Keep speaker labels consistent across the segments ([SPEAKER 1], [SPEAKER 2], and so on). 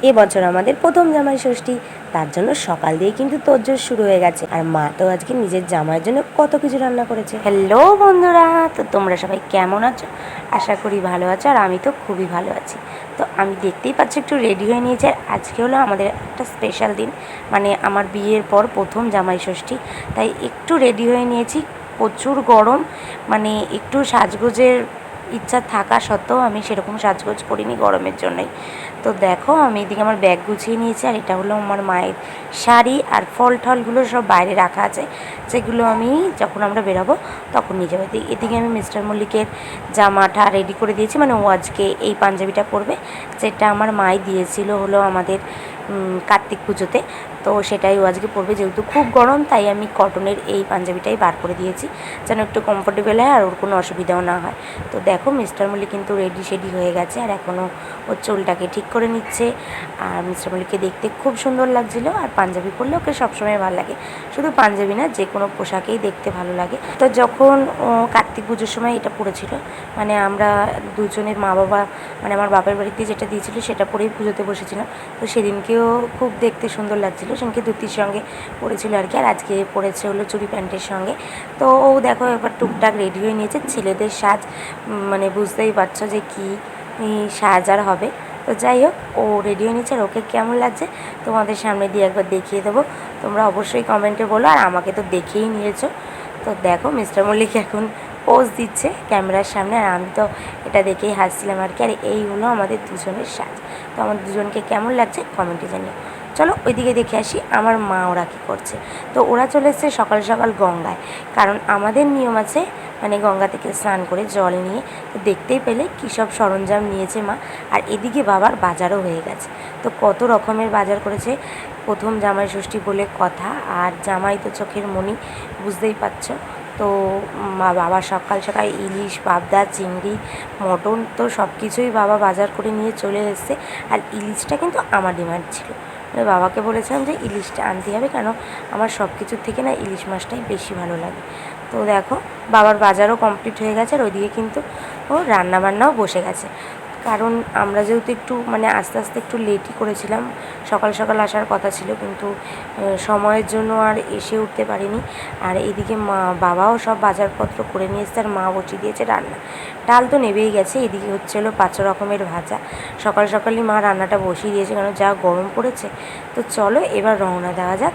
[SPEAKER 1] এবছর আমাদের প্রথম জামাই ষষ্ঠী, তার জন্য সকাল দিয়ে কিন্তু তোড়জোড় শুরু হয়ে গেছে। আর মা তো আজকে নিজের জামাইয়ের জন্য কত কিছু রান্না করেছে। হ্যালো বন্ধুরা, তো তোমরা সবাই কেমন আছো? আশা করি ভালো আছো, আর আমি তো খুবই ভালো আছি। তো আমি দেখতেই পাচ্ছি একটু রেডি হয়ে নিয়েছি। আর আজকে হলো আমাদের একটা স্পেশাল দিন, মানে আমার বিয়ের পর প্রথম জামাই ষষ্ঠী, তাই একটু রেডি হয়ে নিয়েছি। প্রচুর গরম, মানে একটু সাজগোজের ইচ্ছা থাকা সত্ত্বেও আমি সেরকম সাজগোজ করিনি গরমের জন্যই। তো দেখো আমি এদিকে আমার ব্যাগ গুছিয়ে নিয়েছি, আর এটা হলো আমার মায়ের শাড়ি, আর ফল টলগুলো সব বাইরে রাখা আছে, যেগুলো আমি যখন আমরা বেরোবো তখন নিয়ে যাবো। এদিকে আমি মিস্টার মল্লিকের জামাটা রেডি করে দিয়েছি, মানে ও আজকে এই পাঞ্জাবিটা পরবে, যেটা আমার মাই দিয়েছিল হলো আমাদের কার্তিক পুজোতে। তো সেটাই ও আজকে পরবে, যেহেতু খুব গরম তাই আমি কটনের এই পাঞ্জাবিটাই বার করে দিয়েছি, যেন একটু কমফোর্টেবল হয় আর ওর কোনো অসুবিধাও না হয়। তো দেখো মিস্টার মল্লিক কিন্তু রেডি শেডি হয়ে গেছে, আর এখনও ওর চুলটাকে ঠিক করে নিচ্ছে। আর মিস্টার মল্লিককে দেখতে খুব সুন্দর লাগছিলো, আর পাঞ্জাবি পরলে ওকে সবসময় ভালো লাগে, শুধু পাঞ্জাবি না, যে কোনো পোশাকেই দেখতে ভালো লাগে। তো যখন ও কার্তিক পুজোর সময় এটা পরেছিল, মানে আমরা দুজনের মা বাবা, মানে আমার বাপের বাড়িতে যেটা দিয়েছিল সেটা পরেই পুজোতে বসেছিলাম। তো সেদিনকেও খুব দেখতে সুন্দর লাগছিলো, সেদিনকে ধুতির সঙ্গে পরেছিল আর কি, আর আজকে পরেছে হলো চুড়ি প্যান্টের সঙ্গে। তো ও দেখো এবার টুকটাক রেডি হয়ে নিয়েছে। ছেলেদের সাজ মানে বুঝতেই পারছো যে কী সাজ আর হবে। তো যাই হোক, ও রেডি হয়ে নিচ্ছে, আর ওকে কেমন লাগছে তোমাদের সামনে দিয়ে একবার দেখিয়ে দেবো। তোমরা অবশ্যই কমেন্টে বলো, আর আমাকে তো দেখেই নিয়েছো। তো দেখো মিস্টার মল্লিক এখন পোজ দিচ্ছে ক্যামেরার সামনে, আর আমি তো এটা দেখেই হাসছিলাম আর কি। আর এই হলো আমাদের দুজনের সাজ। তো আমাদের দুজনকে কেমন লাগছে কমেন্টে জানিও। চলো ওইদিকে দেখে আসি আমার মা ওরা কী করছে। তো ওরা চলে এসছে সকাল সকাল গঙ্গায়, কারণ আমাদের নিয়ম আছে, মানে গঙ্গা থেকে স্নান করে জল নিয়ে। তো দেখতেই পেলে কী সব সরঞ্জাম নিয়েছে মা। আর এদিকে বাবার বাজারও হয়ে গেছে। তো কত রকমের বাজার করেছে, প্রথম জামাই ষষ্ঠী বলে কথা, আর জামাই তো চোখের মণি, বুঝতেই পারছো। তো বাবা সকাল সকাল ইলিশ, পাবদা, চিংড়ি, মটন, তো সব কিছুই বাবা বাজার করে নিয়ে চলে এসেছে। আর ইলিশটা কিন্তু আমার ডিমান্ড ছিল, মানে বাবাকে বলেছিলাম যে ইলিশটা আনতে হবে, কেন আমার সব কিছুর থেকে না ইলিশ মাছটাই বেশি ভালো লাগে। তো দেখো বাবার বাজারও কমপ্লিট হয়ে গেছে, আর ওইদিকে কিন্তু ও রান্নাবান্নাও বসে গেছে। কারণ আমরা যেহেতু একটু মানে আস্তে আস্তে একটু লেটই করেছিলাম, সকাল সকাল আসার কথা ছিল, কিন্তু সময়ের জন্য আর এসে উঠতে পারিনি। আর এদিকে বাবাও সব বাজারপত্র করে নিয়ে এসছে, আর মা বসিয়ে দিয়েছে রান্না। ডাল তো নেবেই গেছে, এদিকে হচ্ছে হলো 5 রকমের ভাজা। সকাল সকালই মা রান্নাটা বসিয়ে দিয়েছে, কারণ যা গরম পড়েছে। তো চলো এবার রওনা দেওয়া যাক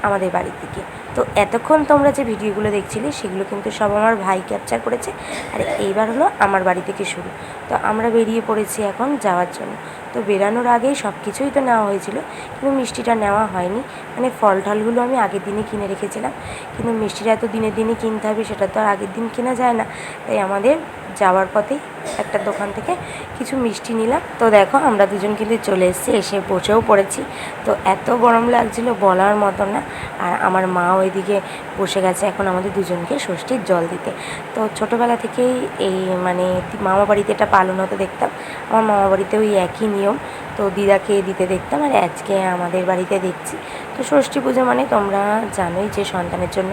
[SPEAKER 1] আমাদের বাড়ির দিকে। তো এতক্ষণ তোমরা যে ভিডিওগুলো দেখছিলে সেগুলো কিন্তু সব আমার ভাই ক্যাপচার করেছে, আর এইবার হলো আমার বাড়ি থেকে শুরু। তো আমরা বেরিয়ে পড়েছি এখন যাওয়ার জন্য। তো বেরানোর আগেই সব কিছুই তো নেওয়া হয়েছিল, কিন্তু মিষ্টিটা নেওয়া হয়নি, মানে ফল ঠলগুলো আমি আগের দিনে কিনে রেখেছিলাম, কিন্তু মিষ্টিটা এত দিনে দিনে কিনতে হবে সেটা তো আর আগের দিন কেনা যায় না। তাই আমাদের যাওয়ার পথেই একটা দোকান থেকে কিছু মিষ্টি নিলাম। তো দেখো আমরা দুজন কিন্তু চলে এসেছি, এসে বসেও পড়েছি। তো এত গরম লাগছিল বলার মতো না। আর আমার মা ওইদিকে বসে গেছে এখন আমাদের দুজনকে ষষ্ঠীর জল দিতে। তো ছোটোবেলা থেকেই এই মানে মামা বাড়িতে এটা পালন হতে দেখতাম, আমার মামা বাড়িতেও ওই একই নিয়ম। তো দিদাকে দিতে দেখতাম, আর আজকে আমাদের বাড়িতে দেখছি। তো ষষ্ঠী পুজো মানে তোমরা জানোই যে সন্তানের জন্য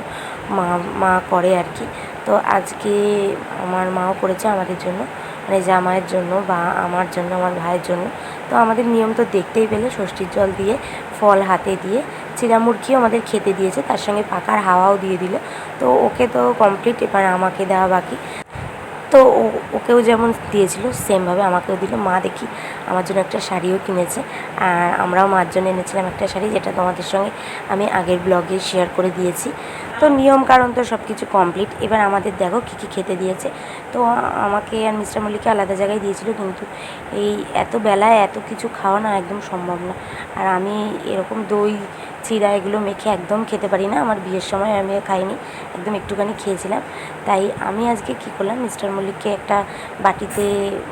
[SPEAKER 1] মা করে আর কি। তো আজকে আমার মাও করেছে আমাদের জন্য, মানে জামাইয়ের জন্য বা আমার জন্য, আমার ভাইয়ের জন্য। তো আমাদের নিয়ম তো দেখতেই পেলে, ষষ্ঠীর জল দিয়ে ফল হাতে দিয়ে চিড়ামুরগিও আমাদের খেতে দিয়েছে, তার সঙ্গে পাখার হাওয়াও দিয়ে দিল। তো ওকে তো কমপ্লিট, এবার আমাকে দেওয়া বাকি। তো ওকেও যেমন দিয়েছিল সেমভাবে আমাকেও দিল। মা দেখি আমার জন্য একটা শাড়িও কিনেছে, আর আমরাও মার জন্য এনেছিলাম একটা শাড়ি, যেটা তোমাদের সঙ্গে আমি আগের ব্লগে শেয়ার করে দিয়েছি। তো নিয়ম কারণ তো সব কিছু কমপ্লিট। এবার আমাদের দেখো কী কী খেতে দিয়েছে। তো আমাকে আর মিস্টার মল্লিককে আলাদা জায়গায় দিয়েছিল, কিন্তু এই এত বেলায় এত কিছু খাওয়া না একদম সম্ভব না। আর আমি এরকম দই চিড়া এগুলো মেখে একদম খেতে পারি না, আমার বিয়ের সময় আমিও খাইনি, একদম একটুখানি খেয়েছিলাম। তাই আমি আজকে কী করলাম, মিস্টার মল্লিককে একটা বাটিতে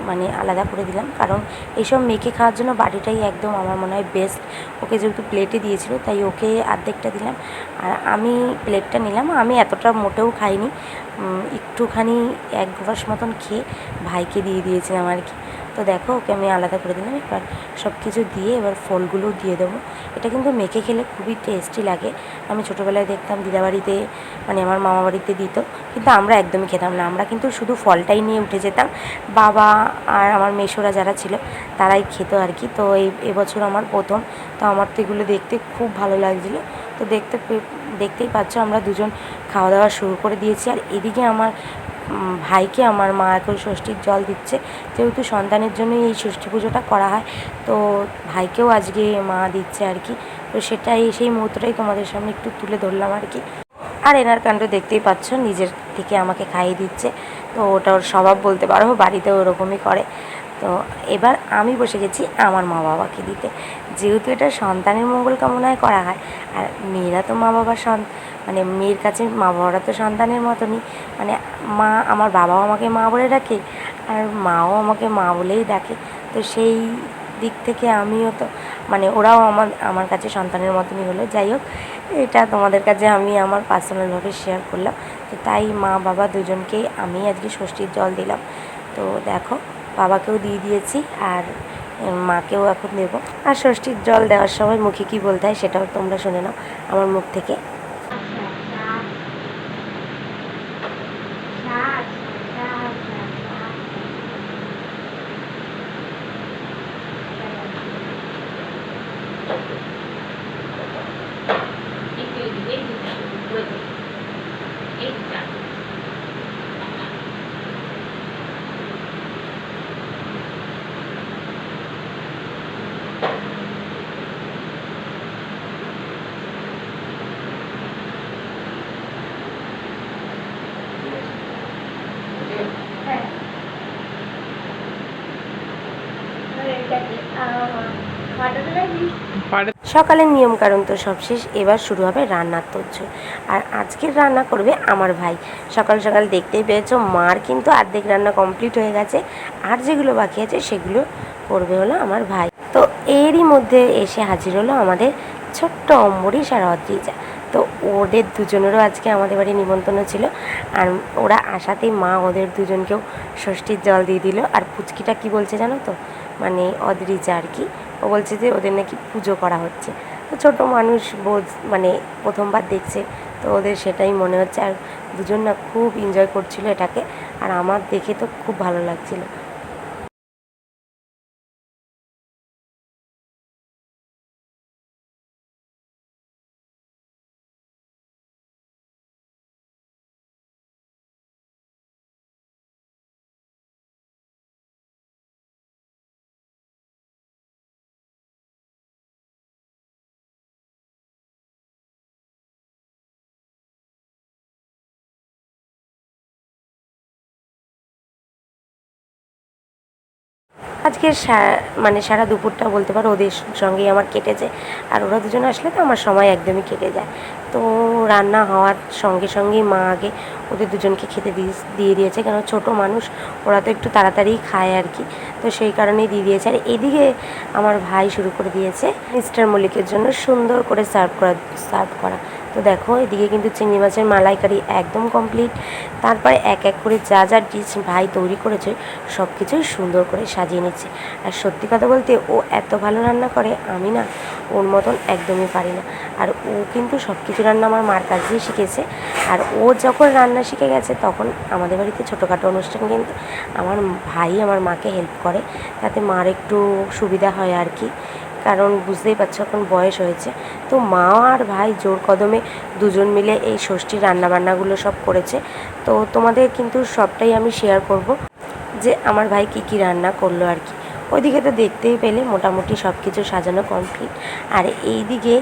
[SPEAKER 1] মানে আলাদা করে দিলাম, কারণ এইসব মেখে খাওয়ার জন্য বাটিটাই একদম আমার মনে হয় বেস্ট। ওকে যেহেতু প্লেটে দিয়েছিল তাই ওকে অর্ধেকটা দিলাম, আর আমি প্লেটটা নিলাম। আমি এতটা মোটেও খাইনি, একটুখানি 1 গ্লাস মতন খেয়ে ভাইকে দিয়ে দিয়েছিলাম আর কি। তো তো দেখো ওকে আমি আলাদা করে দিলাম। এবার সব কিছু দিয়ে এবার ফলগুলোও দিয়ে দেবো। এটা কিন্তু মেখে খেলে খুবই টেস্টি লাগে। আমি ছোটোবেলায় দেখতাম দিদাবাড়িতে মানে আমার মামা বাড়িতে দিত, কিন্তু আমরা একদমই খেতাম না। আমরা কিন্তু শুধু ফলটাই নিয়ে উঠে যেতাম। বাবা আর আমার মেশোরা যারা ছিল তারাই খেত আর কি। তো এবছর আমার প্রথম, তো আমার তো এগুলো দেখতে খুব ভালো লাগছিলো। তো দেখতেই পাচ্ছ আমরা দুজন খাওয়া দাওয়া শুরু করে দিয়েছি। আর এদিকে আমার ভাইকে আমার মা এখন ষষ্ঠীর জল দিচ্ছে, যেহেতু সন্তানের জন্যই এই ষষ্ঠী পুজোটা করা হয়। তো ভাইকেও আজকে মা দিচ্ছে আর কি। তো সেটাই, সেই মুহূর্তটাই তোমাদের সামনে একটু তুলে ধরলাম আর কি। আর এনার কাণ্ড দেখতেই পাচ্ছ, নিজের থেকে আমাকে খাইয়ে দিচ্ছে। তো ওটা ওর স্বভাব বলতে পারো, বাড়িতেও ওরকমই করে। তো এবার আমি বসে গেছি আমার মা বাবাকে দিতে, যেহেতু এটা সন্তানের মঙ্গল কামনায় করা হয়। আর মেয়েরা তো মা বাবার মানে মেয়ের কাছে মা বাবারা তো সন্তানের মতনই, মানে মা, আমার বাবাও আমাকে মা বলে ডাকে আর মাও আমাকে মা বলেই ডাকে। তো সেই দিক থেকে আমিও তো মানে ওরাও আমার কাছে সন্তানের মতনই হলো। যাই হোক, এটা তোমাদের কাছে আমি আমার পার্সোনালভাবে শেয়ার করলাম। তো তাই মা বাবা দুজনকেই আমি আজকে ষষ্ঠীর জল দিলাম। তো দেখো, বাবাকেও দিয়ে দিয়েছি আর মাকেও এখন দেবো। আর ষষ্ঠীর জল দেওয়ার সময় মুখে কী বলতে হয় সেটাও তোমরা শুনে নাও আমার মুখ থেকে। সকালের নিয়মকানুন তো সব শেষ, এবার শুরু হবে রান্নার তোড়জোড়। আর আজকের রান্না করবে আমার ভাই। সকাল সকাল দেখতেই পেয়েছো, মার কিন্তু অর্ধেক রান্না কমপ্লিট হয়ে গেছে, আর যেগুলো বাকি আছে সেগুলো করবে হলো আমার ভাই। তো এরই মধ্যে এসে হাজির হলো আমাদের ছোট্ট অম্বরীশ আর অদ্রিজা। তো ওদের দুজনেরও আজকে আমাদের বাড়ি নিমন্ত্রণ ছিল। আর ওরা আসাতেই মা ওদের দুজনকেও ষষ্ঠীর জল দিয়ে দিল। আর পুচকিটা কি বলছে জানো তো, মানে অদ্রিজা আর কি, ও বলছে যে ওদের নাকি পুজো করা হচ্ছে। তো ছোটো মানুষ মানে প্রথমবার দেখছে, তো ওদের সেটাই মনে হচ্ছে। আর দুজন না খুব এনজয় করছিল এটাকে, আর আমার দেখে তো খুব ভালো লাগছিল। আজকে মানে সারা দুপুরটা বলতে পারো ওদের সঙ্গেই আমার কেটেছে। আর ওরা দুজন আসলে তো আমার সময় একদমই কেটে যায়। তো রান্না হওয়ার সঙ্গে সঙ্গেই মা আগে ওদের দুজনকে খেতে দিয়ে দিয়েছে, কেন ছোটো মানুষ, ওরা তো একটু তাড়াতাড়ি খায় আর কি। তো সেই কারণেই দিয়ে দিয়েছে। আর এদিকে আমার ভাই শুরু করে দিয়েছে মিস্টার মল্লিকের জন্য সুন্দর করে সার্ভ করা। তো দেখো, এদিকে কিন্তু চিংড়ি মাছের মালাইকারি একদম কমপ্লিট। তারপরে এক এক করে যা যা ডিশ ভাই তৈরি করেছে সব কিছুই সুন্দর করে সাজিয়ে নিচ্ছে। আর সত্যি কথা বলতে ও এত ভালো রান্না করে, আমি না ওর মতন একদমই পারি না। আর ও কিন্তু সব কিছু রান্না আমার মার কাছ দিয়ে শিখেছে। আর ও যখন রান্না শিখে গেছে তখন আমাদের বাড়িতে ছোটোখাটো অনুষ্ঠান কিন্তু আমার ভাই আমার মাকে হেল্প করে, তাতে মার একটু সুবিধা হয় আর কি। কারণ বুঝতেই পারছো এখন বয়স হয়েছে। তো মা আর ভাই জোর কদমে দুজন মিলে এই ষষ্ঠীর রান্নাবান্নাগুলো সব করেছে। তো তোমাদের কিন্তু সবটাই আমি শেয়ার করব যে আমার ভাই কী কী রান্না করলো আর কি। ওইদিকে তো দেখতেই পেলে মোটামুটি সব কিছু সাজানো কমপ্লিট। আর এই দিকে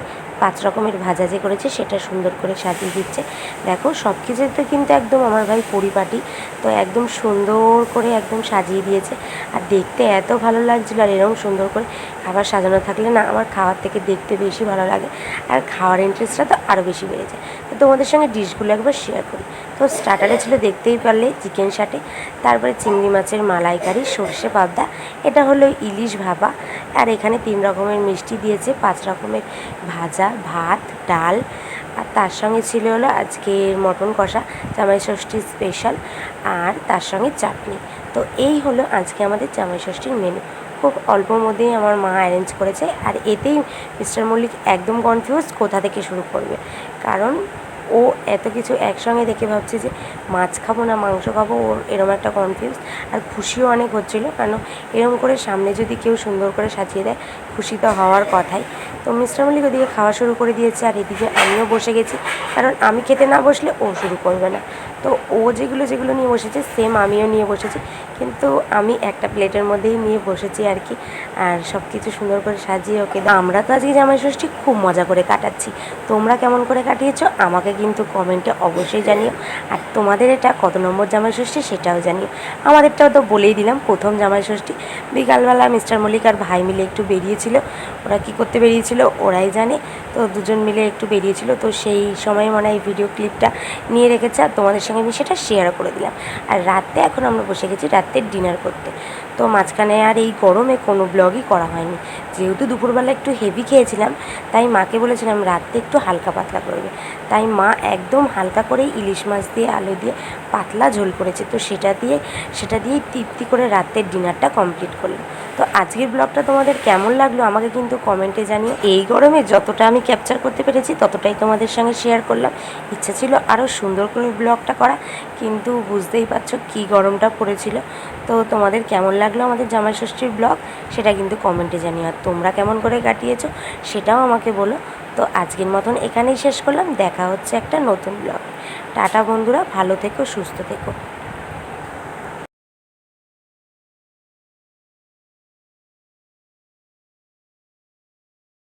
[SPEAKER 1] 5 রকমের ভাজা যে করেছে সেটা সুন্দর করে সাজিয়ে দিচ্ছে। দেখো, সব কিছুতে কিন্তু একদম আমার ভাই পরিপাটি। তো একদম সুন্দর করে একদম সাজিয়ে দিয়েছে। আর দেখতে এত ভালো লাগছিলো। আর এরকম সুন্দর করে খাবার সাজানো থাকলে না আমার খাওয়ার থেকে দেখতে বেশি ভালো লাগে, আর খাওয়ার ইন্টারেস্টটা তো আরও বেশি বেড়ে যায়। তো তোমাদের সঙ্গে ডিশগুলো একবার শেয়ার করি। তো স্টার্টারে ছিল দেখতেই পারলে চিকেন সাটে, তারপরে চিংড়ি মাছের মালাইকারি, সর্ষে পাবদা, এটা হলো ইলিশ ভাপা। আর এখানে 3 রকমের মিষ্টি দিয়েছে, 5 রকমের ভাজা, ভাত, ডাল, আর তার সঙ্গে ছিল হলো আজকের মটন কষা, জামাই ষষ্ঠী স্পেশাল, আর তার সঙ্গে চাটনি। তো এই হলো আজকে আমাদের জামাই ষষ্ঠীর মেনু। খুব অল্পর মধ্যেই আমার মা অ্যারেঞ্জ করেছে, আর এতেই মিস্টার মল্লিক একদম কনফিউজ কোথা থেকে শুরু করবে। কারণ ও এত কিছু একসঙ্গে দেখে ভাবছে যে মাছ খাবো না মাংস খাবো, ওর এরম একটা কনফিউজ। আর খুশিও অনেক হচ্ছিলো, কারণ এরম করে সামনে যদি কেউ সুন্দর করে সাজিয়ে দেয় খুশি তো হওয়ার কথাই। তো মিস্টার মল্লিক ওদিকে খাওয়া শুরু করে দিয়েছে, আর এদিকে আমিও বসে গেছি, কারণ আমি খেতে না বসলে ও শুরু করবে না। তো ও যেগুলো যেগুলো নিয়ে বসেছে সেম আমিও নিয়ে বসেছি, কিন্তু আমি একটা প্লেটের মধ্যেই নিয়ে বসেছি আর কি। আর সব কিছু সুন্দর করে সাজিয়ে ওকে। আমরা তো আজকে জামাই ষষ্ঠী খুব মজা করে কাটাচ্ছি। তোমরা কেমন করে কাটিয়েছো আমাকে কিন্তু কমেন্টে অবশ্যই জানিও। আর তোমাদের এটা কত নম্বর জামাই ষষ্ঠী সেটাও জানিও। আমাদেরটাও তো বলেই দিলাম, প্রথম জামাই ষষ্ঠী। বিকালবেলা মিস্টার মল্লিক আর ভাই মিলে একটু বেরিয়েছিল। ওরা কি করতে বেরিয়েছিল ওরাই জানে। তো দুজন মিলে একটু বেরিয়েছিল, তো সেই সময় মনে হয় এই ভিডিও ক্লিপটা নিয়ে রেখেছে, আর তোমাদের সঙ্গে আমি সেটা শেয়ারও করে দিলাম। আর রাতে এখন আমরা বসে গেছি রাতের ডিনার করতে। তো মাঝখানে আর এই গরমে কোনো ব্লগই করা হয়নি, যেহেতু দুপুরবেলা একটু হেভি খেয়েছিলাম, তাই মাকে বলেছিলাম রাতে একটু হালকা পাতলা করবে। তাই মা একদম হালকা করেই ইলিশ মাছ দিয়ে আলু দিয়ে পাতলা ঝোল করেছে। তো সেটা দিয়েই তৃপ্তি করে রাতের ডিনারটা কমপ্লিট করলো। তো আজকের ব্লগটা তোমাদের কেমন লাগলো আমাকে কিন্তু কমেন্টে জানিও। এই গরমে যতটা আমি ক্যাপচার করতে পেরেছি ততটাই তোমাদের সঙ্গে শেয়ার করলাম। ইচ্ছা ছিল আরও সুন্দর করে ব্লগটা করা, কিন্তু বুঝতেই পারছো কী গরমটা পড়েছিল। তো তোমাদের কেমন লাগলো আমাদের জামাই ষষ্ঠীর ব্লগ সেটা কিন্তু কমেন্টে জানিও। আর তোমরা কেমন করে কাটিয়েছো সেটাও আমাকে বলো। তো আজকের মতন এখানেই শেষ করলাম, দেখা হচ্ছে একটা নতুন ব্লগ। টাটা বন্ধুরা, ভালো থেকো, সুস্থ থেকো।